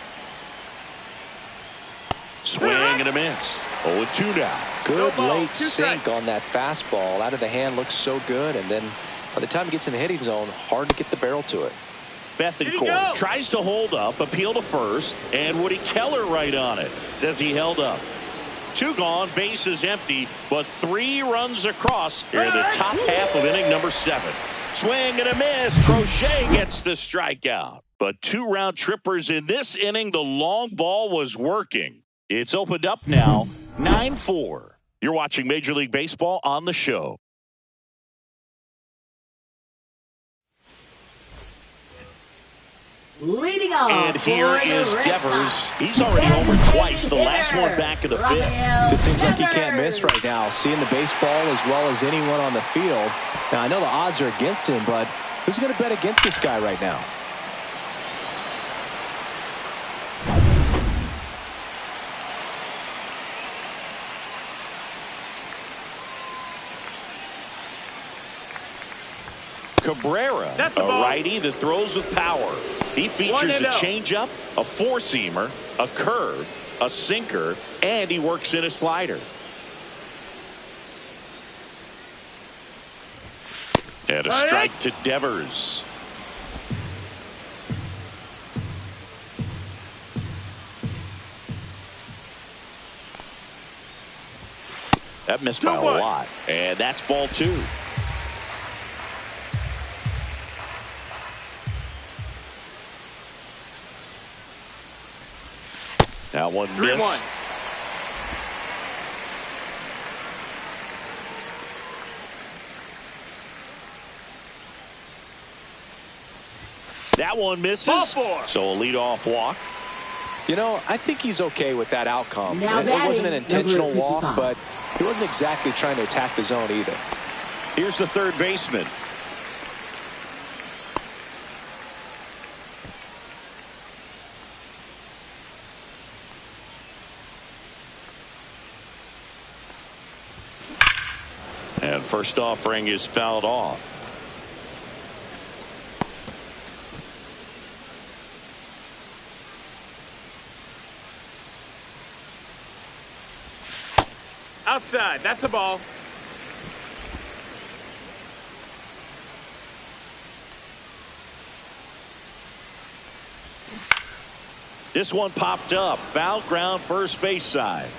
Swing and a miss. 0-2 now. Good late sink on that fastball. Out of the hand looks so good, and then by the time it gets in the hitting zone, hard to get the barrel to it. Bethancourt tries to hold up, appeal to first, and Woody Keller right on it. Says he held up. 2 gone, base is empty, but 3 runs across here in the top half of inning number 7. Swing and a miss. Crochet gets the strikeout. But 2 round trippers in this inning. The long ball was working. It's opened up now, 9-4. You're watching Major League Baseball on the show. Leading off, and here is Devers. He's already homered twice. The last one back in the 5th. Just seems like he can't miss right now. Seeing the baseball as well as anyone on the field. Now, I know the odds are against him, but who's going to bet against this guy right now? Cabrera, a righty that throws with power. He features a changeup, a four-seamer, a curve, a sinker, and he works in a slider. And a strike to Devers. That missed by a lot. And that's ball 2. That one missed. That one misses. Ball four. So a leadoff walk. You know, I think he's okay with that outcome. Now It wasn't an intentional walk, but he wasn't exactly trying to attack the zone either. Here's the third baseman. And first offering is fouled off. Outside. That's a ball. This one popped up. Foul ground first base side.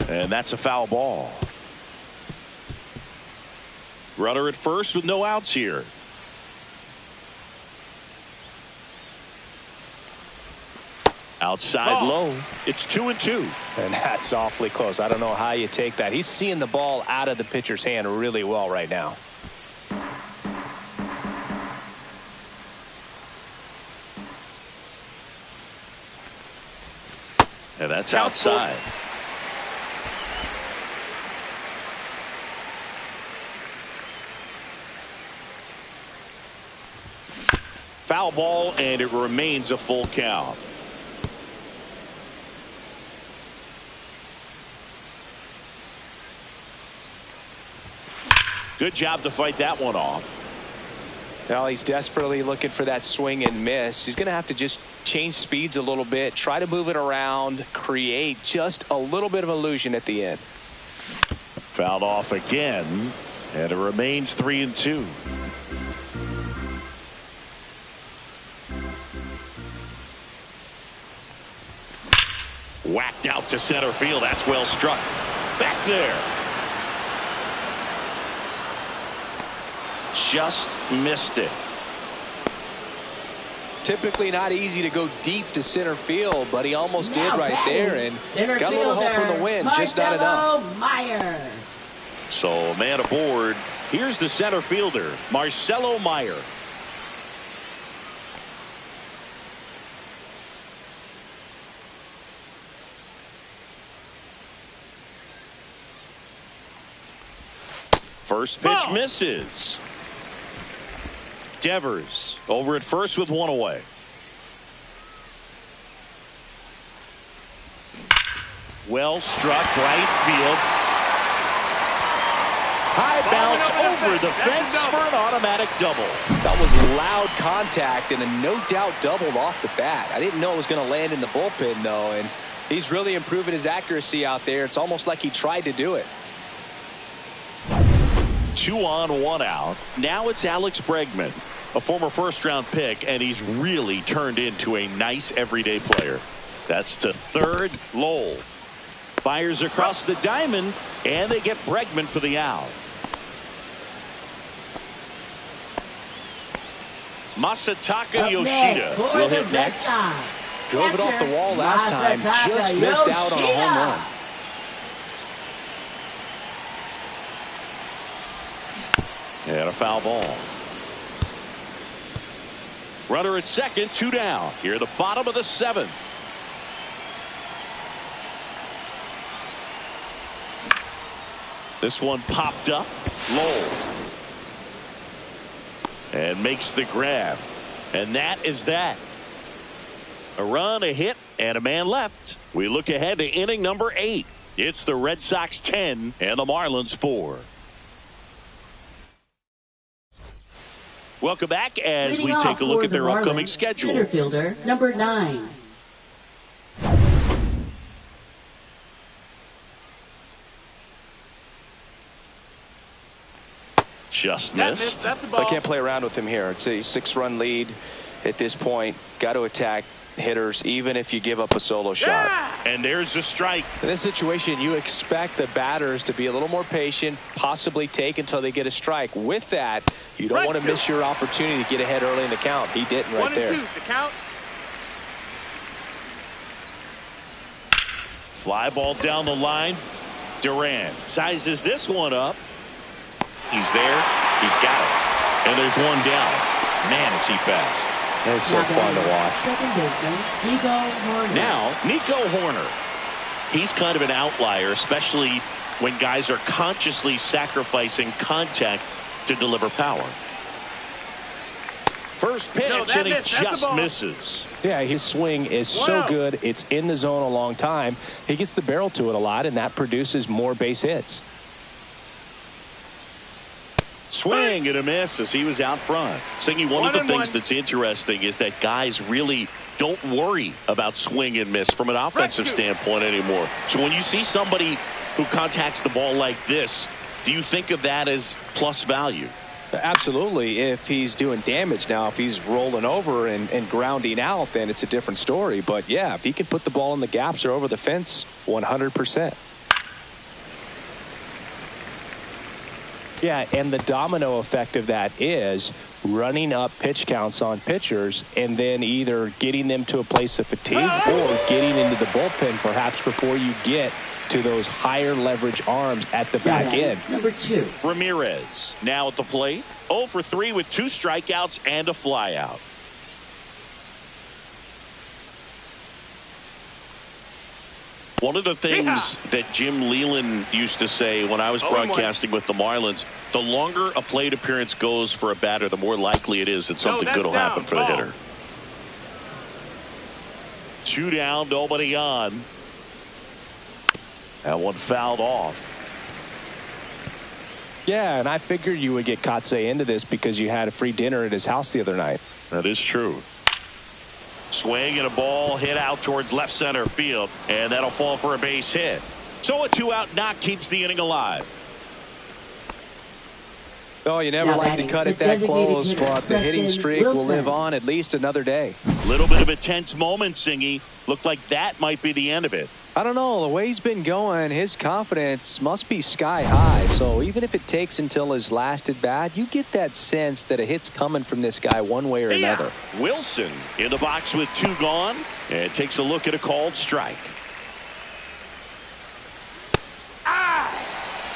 And that's a foul ball. Runner at first with no outs here. Outside low. It's 2-2. And that's awfully close. I don't know how you take that. He's seeing the ball out of the pitcher's hand really well right now. And that's outside. Foul ball, and it remains a full count. Good job to fight that one off. Now he's desperately looking for that swing and miss. He's going to have to just change speeds a little bit, try to move it around, create just a little bit of illusion at the end. Fouled off again, and it remains 3-2. Whacked out to center field. That's well struck. Back there. Just missed it. Typically not easy to go deep to center field, but he almost did right there and got a little help from the wind, just not enough. Meyer. So man aboard. Here's the center fielder, Marcelo Meyer. First pitch misses. Devers over at first with one away. Well struck, right field. High bounce over the fence for an automatic double. That was loud contact and a no doubt double off the bat. I didn't know it was going to land in the bullpen though, and he's really improving his accuracy out there. It's almost like he tried to do it. 2 on, 1 out. Now it's Alex Bregman, a former first-round pick, and he's really turned into a nice everyday player. That's to third. Lowell fires across the diamond, and they get Bregman for the out. Masataka Yoshida will hit next. Drove it off the wall last time. Just missed out on a home run. And a foul ball. Runner at second, 2 down. Here at the bottom of the 7th. This one popped up. Lowell. And makes the grab. And that is that. A run, a hit, and a man left. We look ahead to inning number 8. It's the Red Sox 10 and the Marlins 4. Welcome back as we take a look at their upcoming schedule. Center fielder number 9. Just missed. That's a ball. I can't play around with him here. It's a 6-run lead at this point. Got to attack hitters even if you give up a solo shot. And there's a strike. In this situation, you expect the batters to be a little more patient, possibly take until they get a strike. With that, you don't want to miss your opportunity to get ahead early in the count. He didn't right there. 1-2, the count. Fly ball down the line. Duran sizes this one up. He's there. He's got it. And there's one down. Man, is he fast. It's so fun to watch. Second baseman, Nico Horner. Now, Nico Horner. He's kind of an outlier, especially when guys are consciously sacrificing contact to deliver power. First pitch, and he just misses. Yeah, his swing is so good. It's in the zone a long time. He gets the barrel to it a lot, and that produces more base hits. Swing and a miss as he was out front. Singy, one of the things that's interesting is that guys really don't worry about swing and miss from an offensive standpoint anymore. So when you see somebody who contacts the ball like this, do you think of that as plus value? Absolutely. If he's doing damage now, if he's rolling over and grounding out, then it's a different story. But yeah, if he can put the ball in the gaps or over the fence, 100%. Yeah, and the domino effect of that is running up pitch counts on pitchers and then either getting them to a place of fatigue or getting into the bullpen perhaps before you get to those higher leverage arms at the back end. Number 2. Ramirez now at the plate. 0 for 3 with 2 strikeouts and a flyout. One of the things that Jim Leland used to say when I was broadcasting with the Marlins, the longer a plate appearance goes for a batter, the more likely it is that something good will happen for the hitter. 2 down, nobody on. That one fouled off. Yeah, and I figured you would get Kotsay into this because you had a free dinner at his house the other night. That is true. Swing and a ball hit out towards left center field, and that'll fall for a base hit. So a 2-out knock keeps the inning alive. Oh, you never like to cut it that close, but the hitting streak will live on at least another day. Little bit of a tense moment, Singy. Looked like that might be the end of it. I don't know. The way he's been going, his confidence must be sky high. So even if it takes until his last at bat, you get that sense that a hit's coming from this guy one way or another. Wilson in the box with 2 gone and takes a look at a called strike.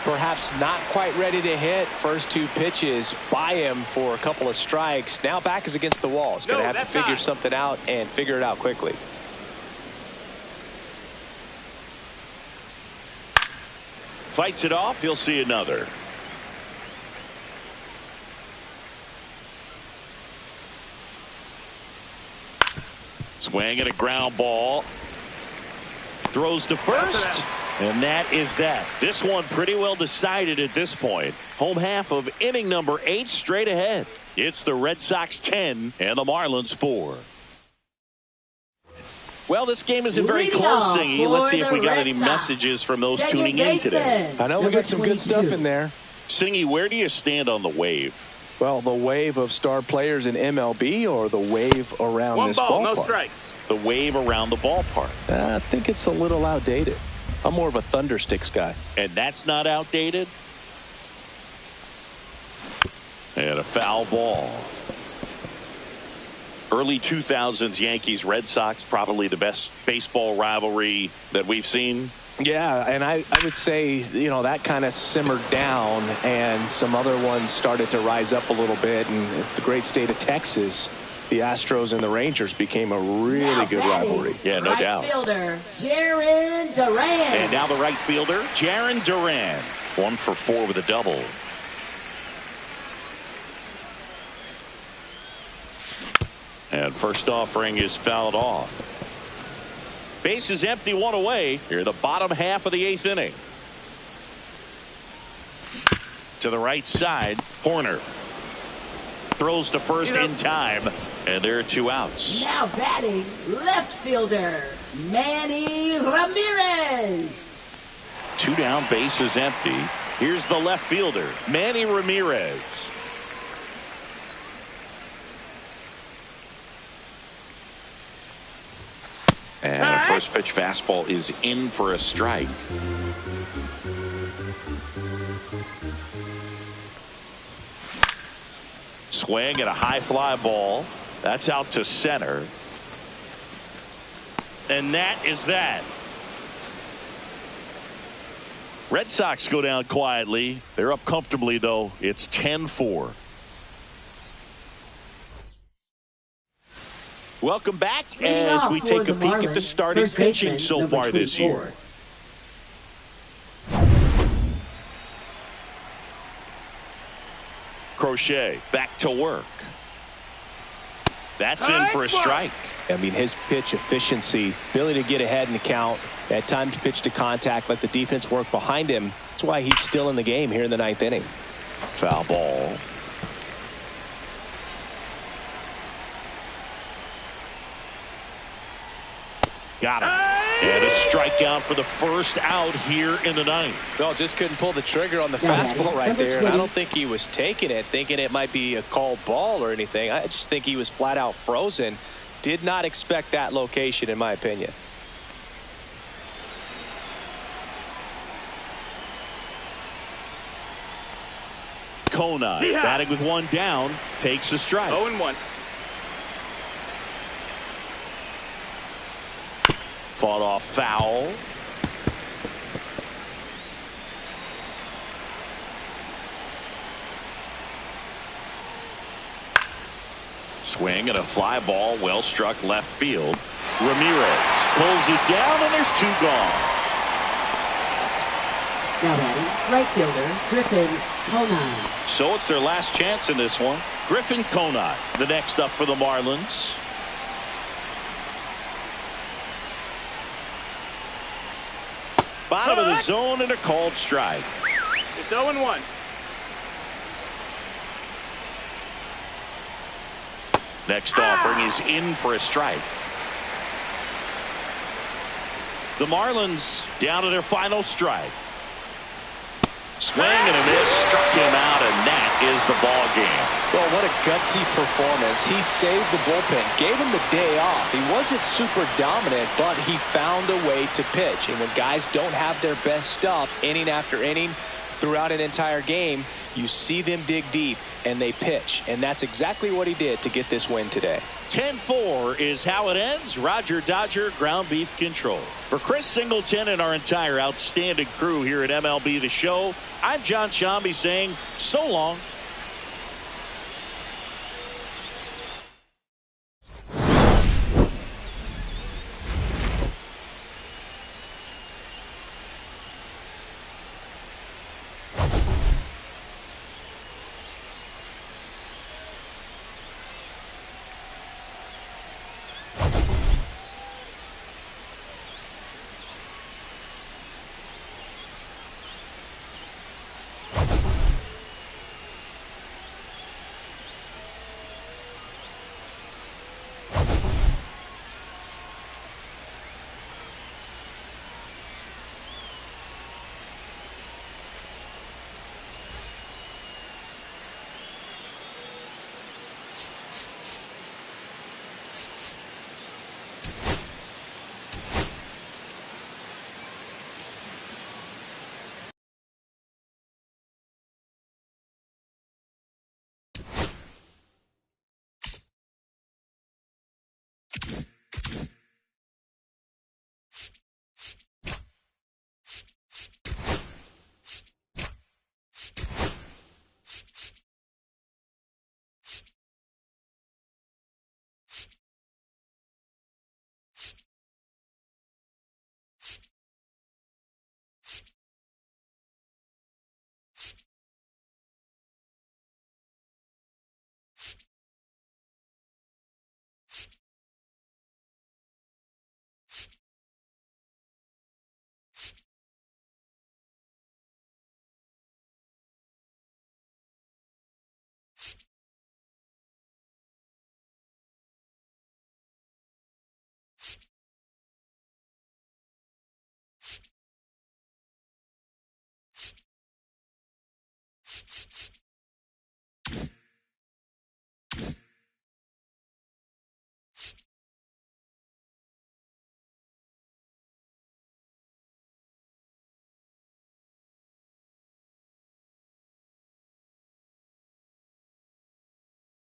Perhaps not quite ready to hit. First 2 pitches by him for a couple of strikes. Now back is against the wall. He's going to have to figure something out and figure it out quickly. Fights it off. He'll see another. Swing and a ground ball. Throws to first. And that is that. This one pretty well decided at this point. Home half of inning number 8 straight ahead. It's the Red Sox 10 and the Marlins 4. Well, this game isn't very close, Singy. Let's see if we got any messages from those tuning in today. I know we got some good stuff in there. Singy, where do you stand on the wave? Well, the wave of star players in MLB or the wave around this ballpark? No strikes. The wave around the ballpark. I think it's a little outdated. I'm more of a thundersticks guy. And that's not outdated? And a foul ball. Early 2000s Yankees Red Sox, probably the best baseball rivalry that we've seen. Yeah, and I would say, you know, that kind of simmered down and some other ones started to rise up a little bit. And the great state of Texas, the Astros and the Rangers became a really good rivalry. Yeah, no doubt. Right fielder, Jaron Duran. And now the right fielder, Jaron Duran. 1 for 4 with a double. And first offering is fouled off. Base is empty, 1 away. Here, the bottom half of the 8th inning. To the right side, Horner throws to first in time, and there are 2 outs. Now batting, left fielder, Manny Ramirez. 2 down, base is empty. Here's the left fielder, Manny Ramirez. And a first pitch fastball is in for a strike. Swing and a high fly ball. That's out to center. And that is that. Red Sox go down quietly. They're up comfortably, though. It's 10-4. Welcome back as we take a peek at the starting pitching so far this year. Crochet back to work. That's in for a strike. I mean, his pitch efficiency, ability to get ahead in the count, at times pitch to contact, let the defense work behind him. That's why he's still in the game here in the 9th inning. Foul ball. Got him. And a strikeout for the first out here in the 9th. Well, just couldn't pull the trigger on the fastball right there. And I don't think he was taking it, thinking it might be a called ball or anything. I just think he was flat out frozen. Did not expect that location, in my opinion. Kona batting with one down, takes the strike. 0-1. Fought off foul. Swing and a fly ball, well struck left field. Ramirez pulls it down, and there's 2 gone. Now batting, right fielder Griffin Conine. So it's their last chance in this one. Griffin Conine, the next up for the Marlins. Bottom of the zone and a called strike. It's 0-1. Next offering is in for a strike. The Marlins down to their final strike. Swing and a miss, struck him out, and that is the ball game. Well, what a gutsy performance. He saved the bullpen, gave him the day off. He wasn't super dominant, but he found a way to pitch. And when guys don't have their best stuff inning after inning throughout an entire game, you see them dig deep and they pitch. And that's exactly what he did to get this win today. 10-4 is how it ends. Roger Dodger, ground beef control. For Chris Singleton and our entire outstanding crew here at MLB The Show, I'm John Shambi saying so long.